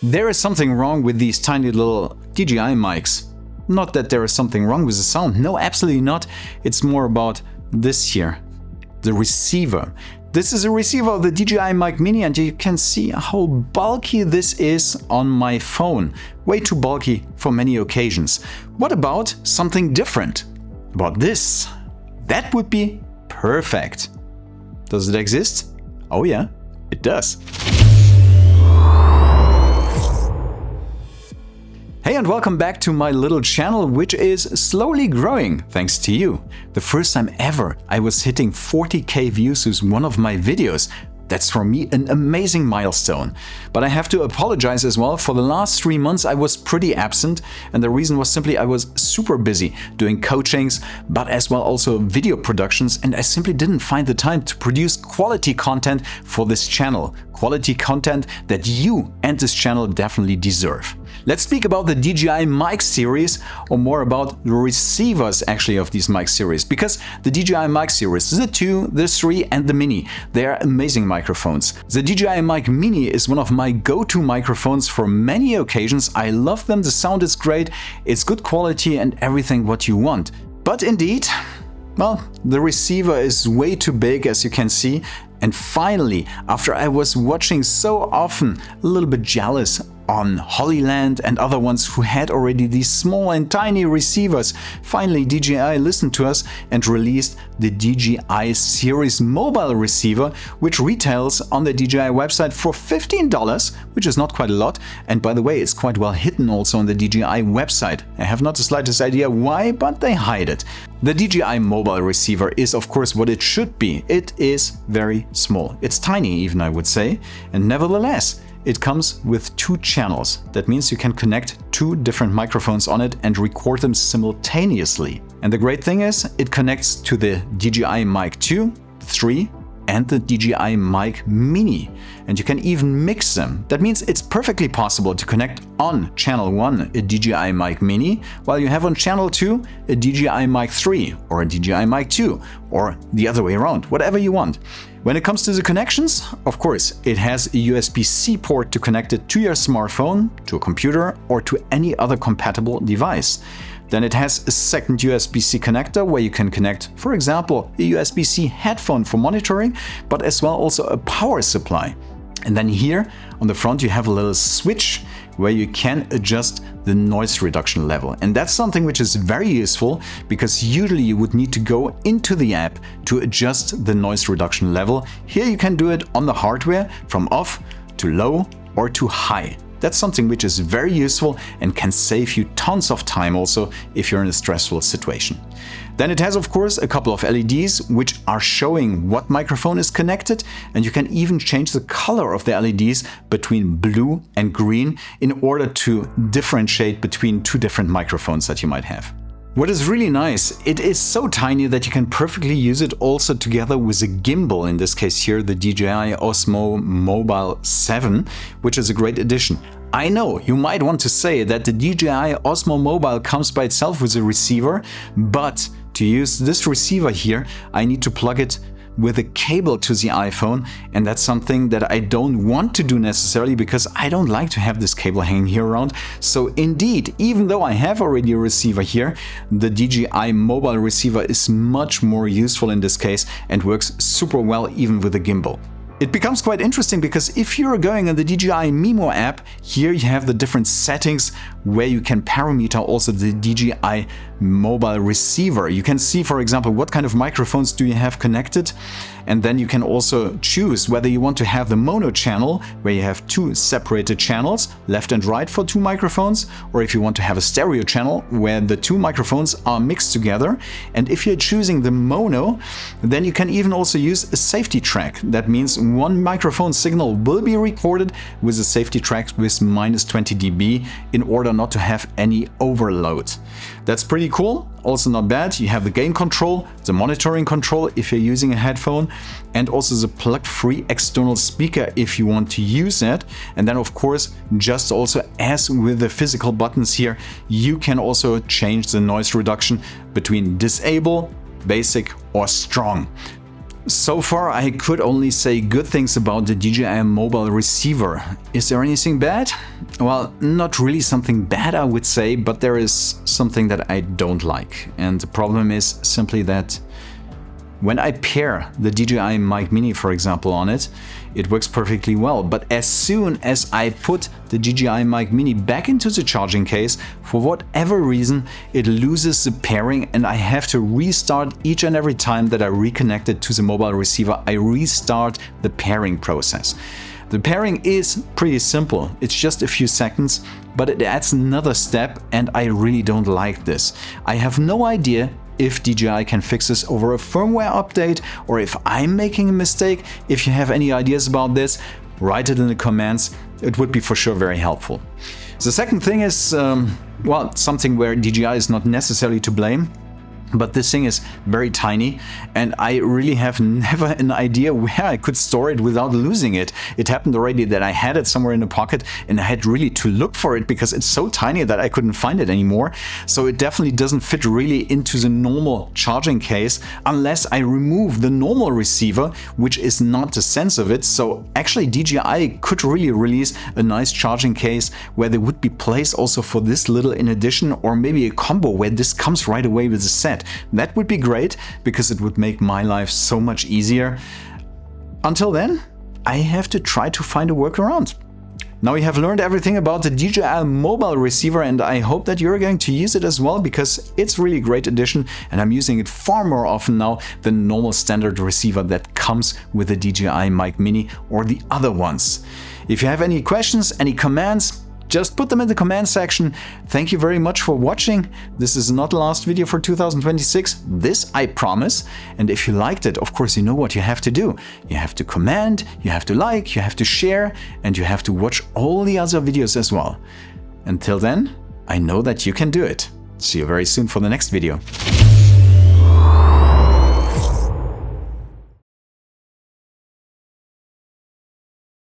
There is something wrong with these tiny little DJI mics. Not that there is something wrong with the sound, no, absolutely not. It's more about this here, the receiver. This is a receiver of the DJI Mic Mini, and you can see how bulky this is on my phone. Way too bulky for many occasions. What about something different? About this? That would be perfect. Does it exist? Oh yeah, it does. Hey and welcome back to my little channel, which is slowly growing thanks to you. The first time ever I was hitting 40k views with one of my videos. That's for me an amazing milestone. But I have to apologize as well. For the last 3 months I was pretty absent, and the reason was simply I was super busy doing coachings, but as well also video productions, and I simply didn't find the time to produce quality content for this channel. Quality content that you and this channel definitely deserve. Let's speak about the DJI Mic series, or more about the receivers actually of these mic series, because the DJI Mic series, the 2, the 3 and the Mini, they are amazing microphones. The DJI Mic Mini is one of my go-to microphones for many occasions. I love them, the sound is great, it's good quality and everything what you want. But indeed, well, the receiver is way too big, as you can see. And finally, after I was watching so often, a little bit jealous on Hollyland and other ones who had already these small and tiny receivers, finally DJI listened to us and released the DJI Series Mobile Receiver, which retails on the DJI website for $15, which is not quite a lot. And by the way, it's quite well hidden also on the DJI website. I have not the slightest idea why, but they hide it. The DJI Mobile Receiver is of course what it should be. It is very small. It's tiny even, I would say, and nevertheless, it comes with 2 channels. That means you can connect 2 different microphones on it and record them simultaneously. And the great thing is, it connects to the DJI Mic 2, 3 and the DJI Mic Mini. And you can even mix them. That means it's perfectly possible to connect on channel 1 a DJI Mic Mini, while you have on channel 2 a DJI Mic 3 or a DJI Mic 2, or the other way around, whatever you want. When it comes to the connections, of course, it has a USB-C port to connect it to your smartphone, to a computer, or to any other compatible device. Then it has a second USB-C connector where you can connect, for example, a USB-C headphone for monitoring, but as well also a power supply. And then here on the front you have a little switch where you can adjust the noise reduction level. And that's something which is very useful, because usually you would need to go into the app to adjust the noise reduction level. Here you can do it on the hardware from off to low or to high. That's something which is very useful and can save you tons of time also if you're in a stressful situation. Then it has of course a couple of LEDs which are showing what microphone is connected, and you can even change the color of the LEDs between blue and green in order to differentiate between 2 different microphones that you might have. What is really nice, it is so tiny that you can perfectly use it also together with a gimbal, in this case here the DJI Osmo Mobile 7, which is a great addition. I know you might want to say that the DJI Osmo Mobile comes by itself with a receiver, but to use this receiver here I need to plug it with a cable to the iPhone, and that's something that I don't want to do necessarily, because I don't like to have this cable hanging here around. So indeed, even though I have already a receiver here, the DJI Mobile Receiver is much more useful in this case and works super well even with a gimbal. It becomes quite interesting because if you're going on the DJI Mimo app, here you have the different settings where you can parameter also the DJI Mobile Receiver. You can see, for example, what kind of microphones do you have connected, and then you can also choose whether you want to have the mono channel where you have 2 separated channels, left and right for 2 microphones, or if you want to have a stereo channel where the 2 microphones are mixed together. And if you're choosing the mono, then you can even also use a safety track. That means 1 microphone signal will be recorded with a safety track with -20 dB in order not to have any overload. That's pretty cool, also not bad. You have the gain control, the monitoring control if you're using a headphone, and also the plug-free external speaker if you want to use it. And then of course, just also as with the physical buttons here, you can also change the noise reduction between disable, basic or strong. So far, I could only say good things about the DJI Mobile Receiver. Is there anything bad? Well, not really something bad, I would say, but there is something that I don't like. And the problem is simply that when I pair the DJI Mic Mini, for example, on it, it works perfectly well. But as soon as I put the DJI Mic Mini back into the charging case, for whatever reason, it loses the pairing and I have to restart each and every time that I reconnect it to the mobile receiver. I restart the pairing process. The pairing is pretty simple. It's just a few seconds, but it adds another step and I really don't like this. I have no idea if DJI can fix this over a firmware update or if I'm making a mistake. If you have any ideas about this, write it in the comments. It would be for sure very helpful. The second thing is, well, something where DJI is not necessarily to blame. But this thing is very tiny and I really have never an idea where I could store it without losing it. It happened already that I had it somewhere in a pocket and I had really to look for it because it's so tiny that I couldn't find it anymore. So it definitely doesn't fit really into the normal charging case unless I remove the normal receiver, which is not the sense of it. So actually DJI could really release a nice charging case where there would be place also for this little in addition, or maybe a combo where this comes right away with the set. That would be great because it would make my life so much easier. Until then, I have to try to find a workaround. Now you have learned everything about the DJI Mobile Receiver and I hope that you're going to use it as well because it's really a great addition and I'm using it far more often now than the normal standard receiver that comes with the DJI Mic Mini or the other ones. If you have any questions, any comments, just put them in the comment section. Thank you very much for watching. This is not the last video for 2026. This I promise. And if you liked it, of course, you know what you have to do. You have to comment, you have to like, you have to share, and you have to watch all the other videos as well. Until then, I know that you can do it. See you very soon for the next video.